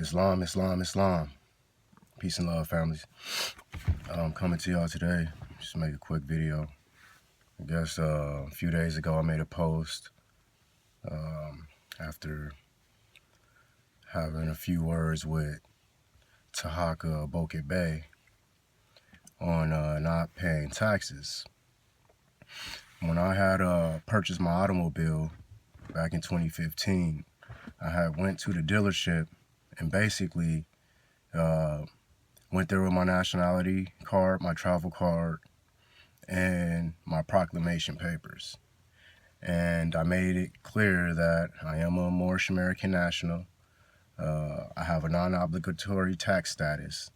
Islam, Islam, Islam. Peace and love, families. Coming to y'all today, just to make a quick video. I guess a few days ago I made a post after having a few words with Tahaka Boket Bay on not paying taxes. When I had purchased my automobile back in 2015, I had went to the dealership and basically went there with my nationality card, my travel card, and my proclamation papers. And I made it clear that I am a Moorish American national. I have a non-obligatory tax status,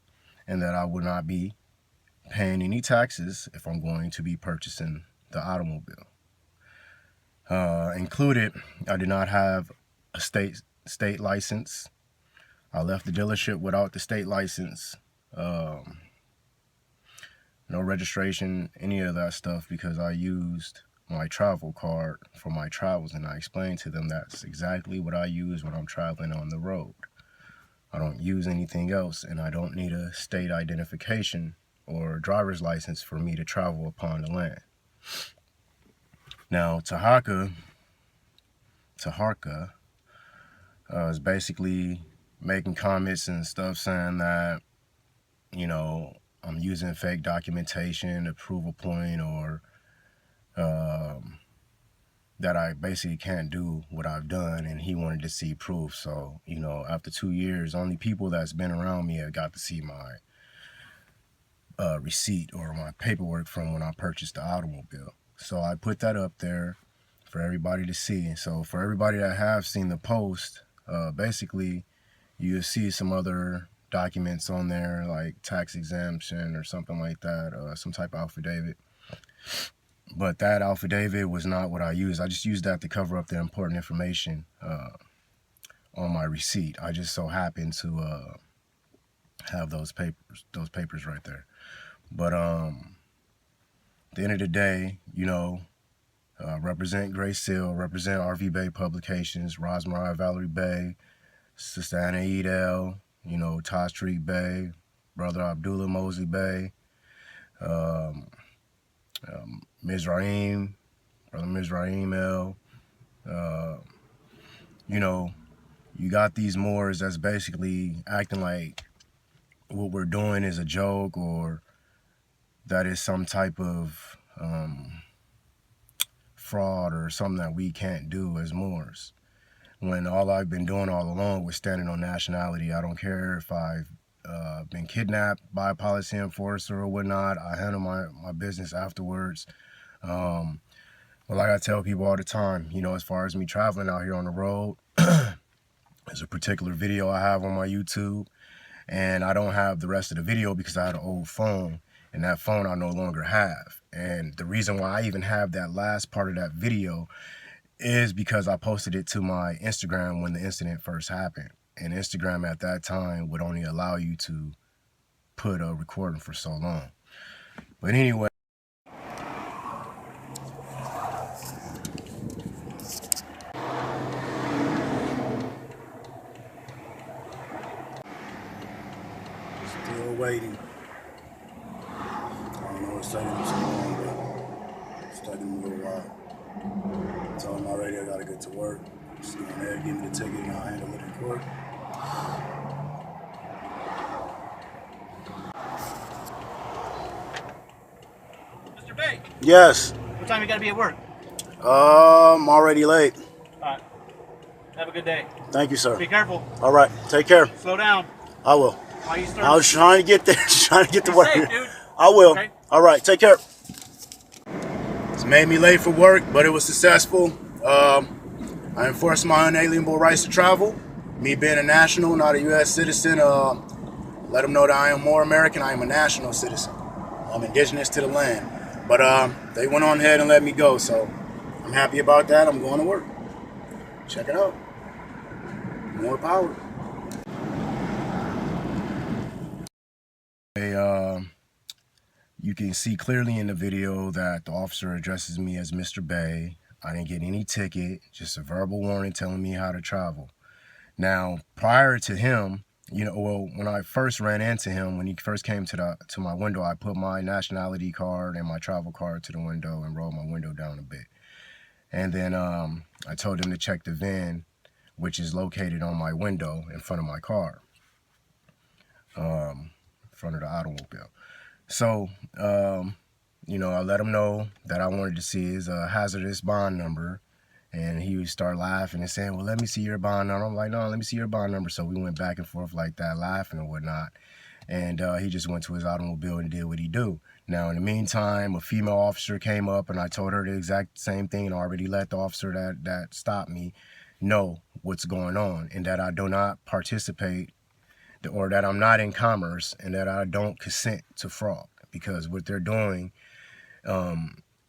and that I will not be paying any taxes if I'm going to be purchasing the automobile. Included, I did not have a state license. I left the dealership without the state license, no registration, any of that stuff, because I used my travel card for my travels, and I explained to them that's exactly what I use when I'm traveling on the road. I don't use anything else, and I don't need a state identification or driver's license for me to travel upon the land. Now, Tahaka is basically making comments and stuff saying that, you know, I'm using fake documentation to prove a point, or that I basically can't do what I've done, and he wanted to see proof. So, you know, after 2 years, only people that's been around me have got to see my receipt or my paperwork from when I purchased the automobile. So I put that up there for everybody to see. So for everybody that have seen the post, basically you'll see some other documents on there, like tax exemption or something like that, some type of affidavit. But that affidavit was not what I used. I just used that to cover up the important information on my receipt. I just so happened to have those papers right there. But at the end of the day, you know, represent Grace Seal, represent RV Bay Publications, Rosmariah Valerie Bay, Sister Anna Edel, you know, Taj Street Bay, Brother Abdullah Mosley Bay, Mizraim, Brother Mizraim L. You know, you got these Moors that's basically acting like what we're doing is a joke, or that is some type of fraud or something that we can't do as Moors. When all I've been doing all along was standing on nationality. I don't care if I've been kidnapped by a policy enforcer or whatnot. I handle my business afterwards. But like I tell people all the time, you know, as far as me traveling out here on the road, there's a particular video I have on my YouTube, and I don't have the rest of the video because I had an old phone, and that phone I no longer have. And the reason why I even have that last part of that video is because I posted it to my Instagram when the incident first happened. And Instagram at that time would only allow you to put a recording for so long. But anyway. Still waiting. I don't know what's taking them so long, but it's taking them a little while. I told him already I gotta get to work. Just go ahead, give me the ticket, and I'll handle it in court. Mr. Bay. Yes. What time you gotta be at work? I'm already late. Alright. Have a good day. Thank you, sir. Be careful. All right. Take care. Slow down. I will. While you start. I was trying to get there. Just trying to get to work. Safe, dude. I will. Okay. All right. Take care. It's made me late for work, but it was successful. I enforced my unalienable rights to travel. Me being a national, not a U.S. citizen, let them know that I am more American. I am a national citizen. I'm indigenous to the land. But they went on ahead and let me go, so I'm happy about that. I'm going to work. Check it out. More power. You can see clearly in the video that the officer addresses me as Mr. Bay. I didn't get any ticket, just a verbal warning telling me how to travel. Now, prior to him, well, when I first ran into him, when he first came to my window, I put my nationality card and my travel card to the window and rolled my window down a bit. And then I told him to check the VIN, which is located on my window in front of my car, in front of the automobile. So, I let him know that I wanted to see his hazardous bond number. And he would start laughing and saying, well, let me see your bond number. I'm like, no, let me see your bond number. So we went back and forth like that, laughing and whatnot. And he just went to his automobile and did what he do. Now, in the meantime, a female officer came up and I told her the exact same thing and already let the officer that stopped me know what's going on and that I do not participate or that I'm not in commerce and that I don't consent to fraud, because what they're doing,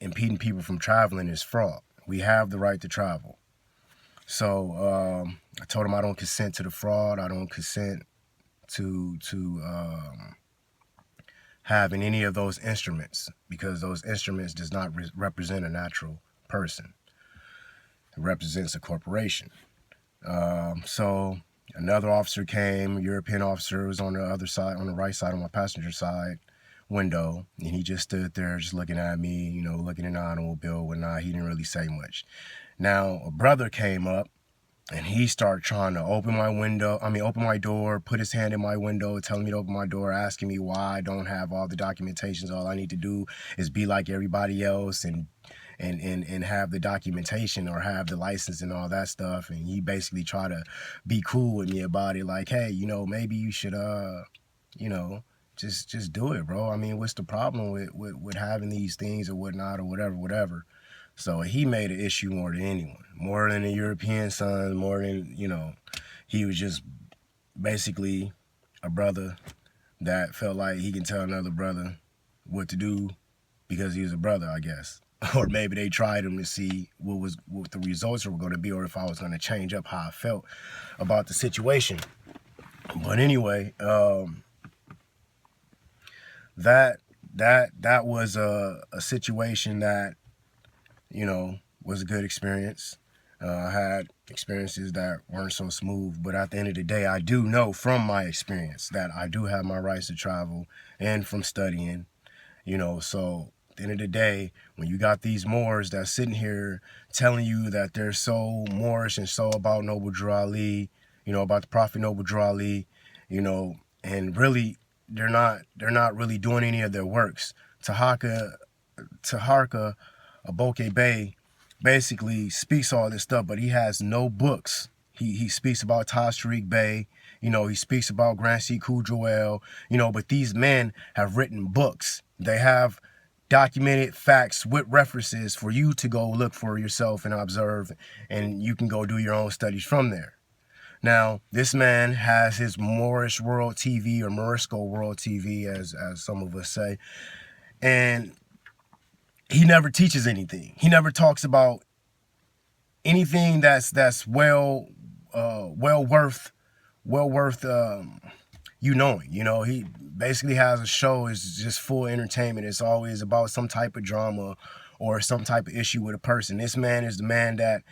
impeding people from traveling, is fraud. We have the right to travel. So I told him I don't consent to the fraud. I don't consent to having any of those instruments, because those instruments does not represent a natural person. It represents a corporation. So another officer came, a European officer, was on the other side, on the right side, on my passenger side window, and he just stood there just looking at me, looking in the automobile, whatnot. He didn't really say much. Now a brother came up and he started trying to open my door, put his hand in my window, telling me to open my door, asking me why I don't have all the documentations. All I need to do is be like everybody else and have the documentation or have the license and all that stuff. And he basically tried to be cool with me about it, like, hey, maybe you should just do it, bro. I mean, what's the problem with having these things or whatnot or whatever. So he made an issue more than anyone, more than the European son, more than, he was just basically a brother that felt like he can tell another brother what to do because he was a brother, I guess. Or maybe they tried him to see what the results were going to be, or if I was going to change up how I felt about the situation. But anyway, that was a situation that, was a good experience. I had experiences that weren't so smooth, but at the end of the day, I do know from my experience that I do have my rights to travel, and from studying, so at the end of the day, when you got these Moors that's sitting here telling you that they're so Moorish and so about Noble Drew Ali, about the Prophet Noble Drew Ali, and really they're not really doing any of their works. Taharka Aboke Bey basically speaks all this stuff, but he has no books. He speaks about Taj Tariq Bey, he speaks about Grand Sekou Joel, but these men have written books. They have documented facts with references for you to go look for yourself and observe, and you can go do your own studies from there. Now, this man has his Moorish World TV, or Morisco World TV, as some of us say, and he never teaches anything. He never talks about anything that's well worth you knowing. He basically has a show is just full entertainment. It's always about some type of drama or some type of issue with a person. This man is the man that,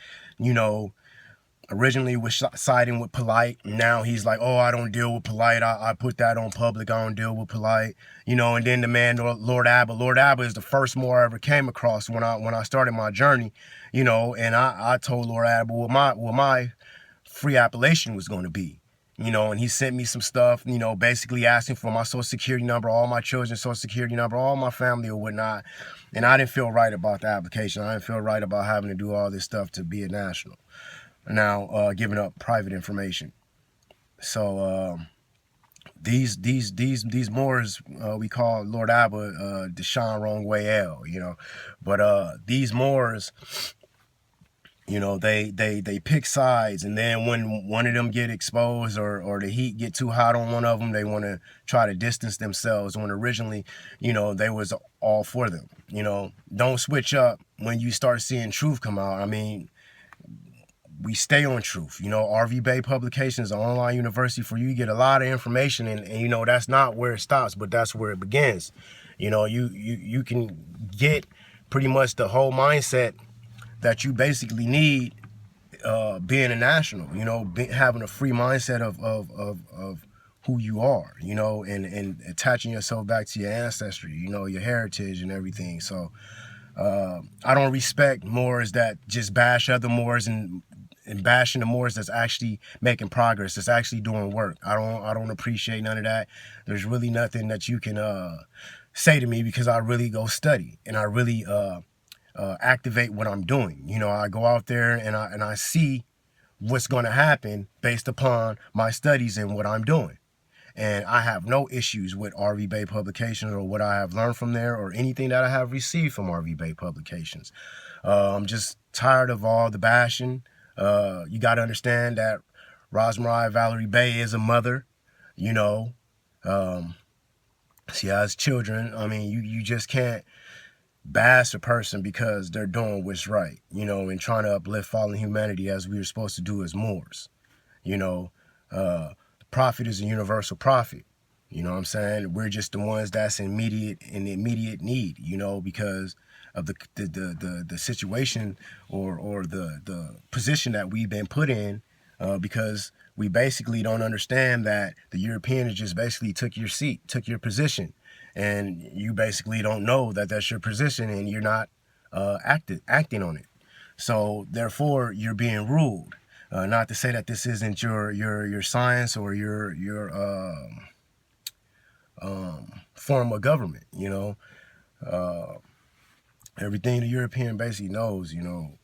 originally was siding with Polite. Now he's like, oh, I don't deal with Polite. I put that on public. I don't deal with Polite. And then the man, Lord Abba. Lord Abba is the first Moor I ever came across when I started my journey, and I told Lord Abba what my free appellation was going to be. And he sent me some stuff, basically asking for my social security number, all my children's social security number, all my family or whatnot. And I didn't feel right about the application. I didn't feel right about having to do all this stuff to be a national. Now, giving up private information. So these Moors, we call Lord Abba Deshaun Wrong Way L, but these Moors, they pick sides, and then when one of them get exposed or the heat get too hot on one of them, they want to try to distance themselves, when originally, they was all for them. Don't switch up when you start seeing truth come out. I mean, we stay on truth. RV Bay Publications, an online university for you. You get a lot of information, and that's not where it stops, but that's where it begins. You can get pretty much the whole mindset that you basically need being a national. Having a free mindset who you are, you know, and attaching yourself back to your ancestry, you know, your heritage and everything. So I don't respect Moors that just bash other Moors and bashing the Moors that's actually making progress, that's actually doing work. I don't appreciate none of that. There's really nothing that you can say to me, because I really go study and I really activate what I'm doing. You know, I go out there and I see what's going to happen based upon my studies and what I'm doing. And I have no issues with RV Bay Publications or what I have learned from there or anything that I have received from RV Bay Publications. I'm just tired of all the bashing. You got to understand that Rosmarie Valerie Bay is a mother, you know. She has children. I mean, you just can't bash a person because they're doing what's right, you know, and trying to uplift fallen humanity as we were supposed to do as Moors. You know, profit is a universal profit. You know what I'm saying? We're just the ones that's in immediate need, you know, because of the situation or the position that we've been put in, because we basically don't understand that the Europeans just basically took your seat, took your position, and you basically don't know that that's your position and you're not acting on it. So therefore, you're being ruled. Not to say that this isn't your science or your form of government, you know. Everything the European basically knows, you know,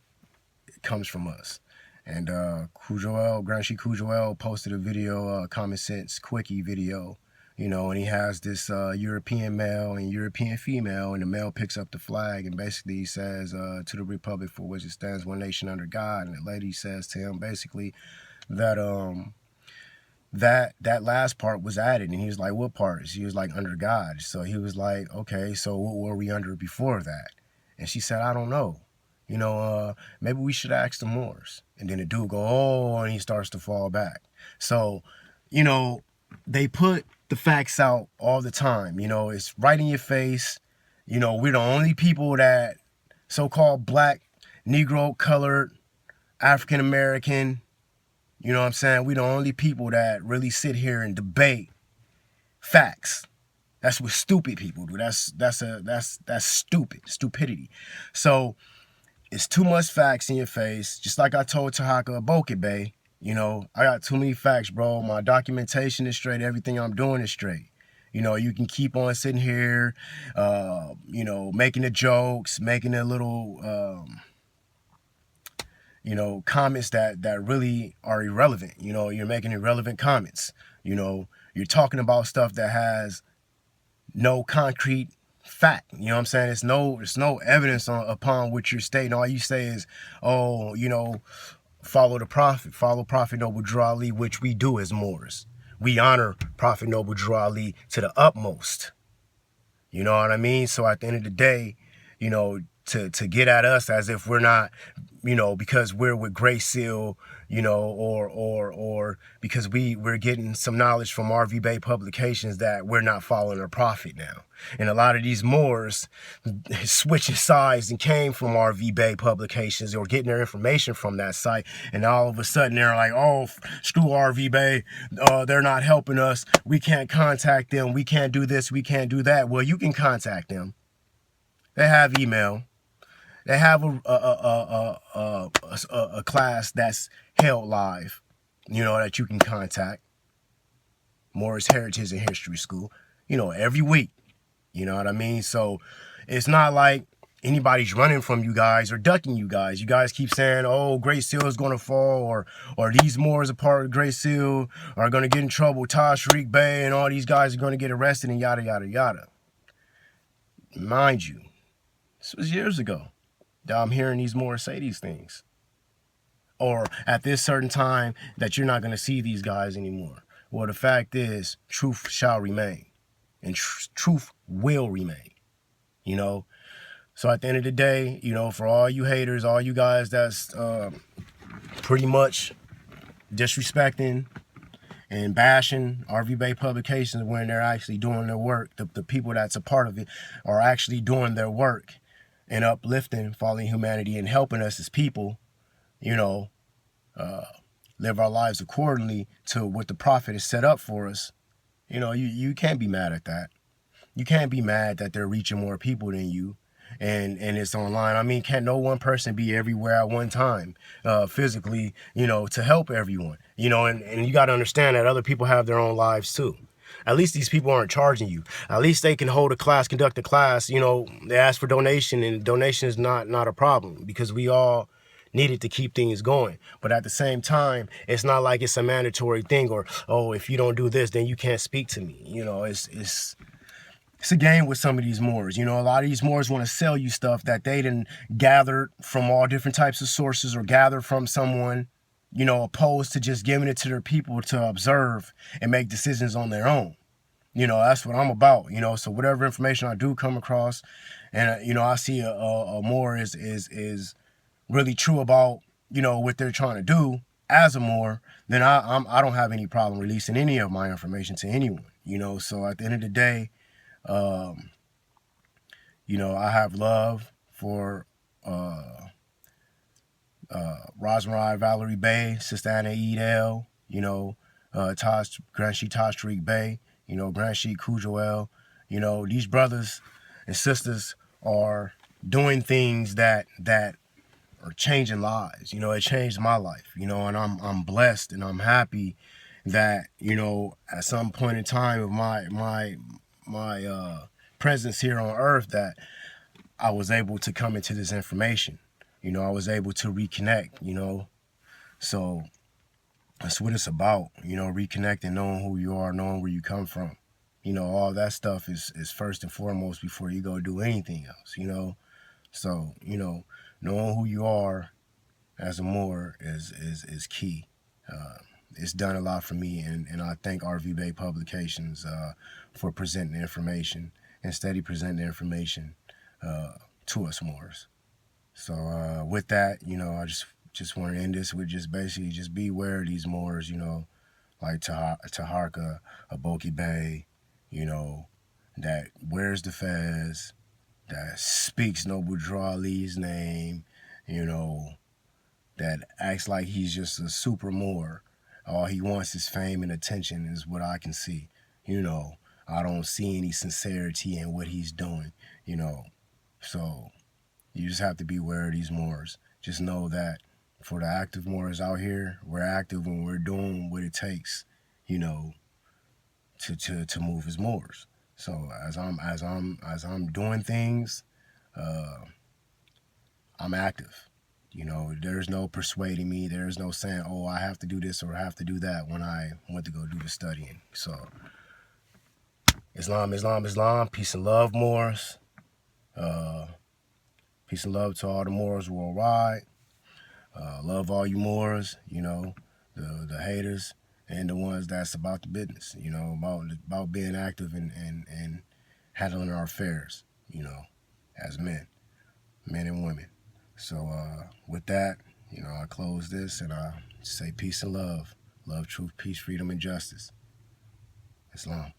it comes from us. And Granchi Kujoel posted a video, Common Sense Quickie video, you know, and he has this European male and European female, and the male picks up the flag and basically says, to the republic for which it stands, one nation under God. And the lady says to him basically that that last part was added, and he was like, what part? She was like, under God. So he was like, okay, so what were we under before that? And she said, I don't know. You know, maybe we should ask the Moors. And then the dude go, oh, and he starts to fall back. So, you know, they put the facts out all the time. You know, it's right in your face. You know, we're the only people that so-called black, Negro, colored, African American, you know what I'm saying? We're the only people that really sit here and debate facts. That's what stupid people do. That's stupidity. So it's too much facts in your face. Just like I told Tahaka Aboke Bay, you know, I got too many facts, bro. My documentation is straight. Everything I'm doing is straight. You know, you can keep on sitting here, you know, making the jokes, making the little, you know, comments that really are irrelevant. You know, you're making irrelevant comments. You know, you're talking about stuff that has no concrete fact. You know what I'm saying? It's no evidence upon which you're stating. All you say is, oh, you know, follow the Prophet, follow Prophet Noble Drew Ali, which we do as Moors. We honor Prophet Noble Drew Ali to the utmost. You know what I mean? So at the end of the day, you know, to get at us as if we're not, you know, because we're with Gray Seal, you know, or because we're getting some knowledge from RV Bay Publications, that we're not following our Prophet now. And a lot of these Moors switching sides and came from RV Bay Publications or getting their information from that site, and all of a sudden they're like, oh, screw RV Bay, they're not helping us, we can't contact them, we can't do this, we can't do that. Well, you can contact them. They have email. They have a class that's held live, you know, that you can contact. Moorish Heritage and History School, you know, every week. You know what I mean? So it's not like anybody's running from you guys or ducking you guys. You guys keep saying, oh, Great Seal is going to fall, or these Moors a part of Great Seal are going to get in trouble. Tashriq Bey and all these guys are going to get arrested and yada, yada, yada. Mind you, this was years ago that I'm hearing these Moors say these things. Or at this certain time that you're not going to see these guys anymore. Well, the fact is, truth shall remain. And truth will remain. You know? So at the end of the day, you know, for all you haters, all you guys that's pretty much disrespecting and bashing RV Bay Publications when they're actually doing their work, the people that's a part of it are actually doing their work and uplifting fallen humanity and helping us as people, you know, live our lives accordingly to what the Prophet has set up for us. You know, you can't be mad at that. You can't be mad that they're reaching more people than you, and it's online. I mean, can no one person be everywhere at one time, physically, you know, to help everyone? You know, and you got to understand that other people have their own lives too. At least these people aren't charging you. At least they can hold a class, conduct a class. You know, they ask for donation, and donation is not a problem because we all needed to keep things going. But at the same time, it's not like it's a mandatory thing or, oh, if you don't do this, then you can't speak to me. You know, it's a game with some of these Moors. You know, a lot of these Moors want to sell you stuff that they didn't gather from all different types of sources or gather from someone, you know, opposed to just giving it to their people to observe and make decisions on their own. You know, that's what I'm about, you know, so whatever information I do come across and, you know, I see a Moor is really true about, you know, what they're trying to do as a Moor, then I don't have any problem releasing any of my information to anyone, you know. So at the end of the day, you know, I have love for Rosmarie Valerie Bay, Sister Anna Edel, you know, Grand Sheik Tashriq Bay, you know, Grand Sheik Kujoel. You know, these brothers and sisters are doing things that are changing lives. You know, it changed my life, you know, and I'm blessed and I'm happy that, you know, at some point in time of my presence here on earth that I was able to come into this information. You know, I was able to reconnect, you know. So that's what it's about, you know, reconnecting, knowing who you are, knowing where you come from. You know, all that stuff is first and foremost before you go do anything else, you know. So, you know, knowing who you are as a Moor is key. It's done a lot for me, and I thank RV Bay Publications for presenting the information and steady presenting the information to us Moors. So with that, you know, I just want to end this with just basically just beware of these Moors, you know, like Taharka, Aboki Bay, you know, that wears the fez, that speaks Noble Draw Ali's name, you know, that acts like he's just a super Moor. All he wants is fame and attention is what I can see. You know, I don't see any sincerity in what he's doing, you know. So you just have to beware of these Moors. Just know that for the active Moors out here, we're active and we're doing what it takes, you know, to move as Moors. So as I'm doing things, I'm active. You know, there's no persuading me. There's no saying, oh, I have to do this or I have to do that when I went to go do the studying. So Islam, Islam, Islam. Peace and love, Moors. Peace and love to all the Moors worldwide. Love all you Moors, you know, the haters and the ones that's about the business, you know, about being active and handling our affairs, you know, as men and women. So with that, you know, I close this and I say peace and love. Love, truth, peace, freedom, and justice. Islam.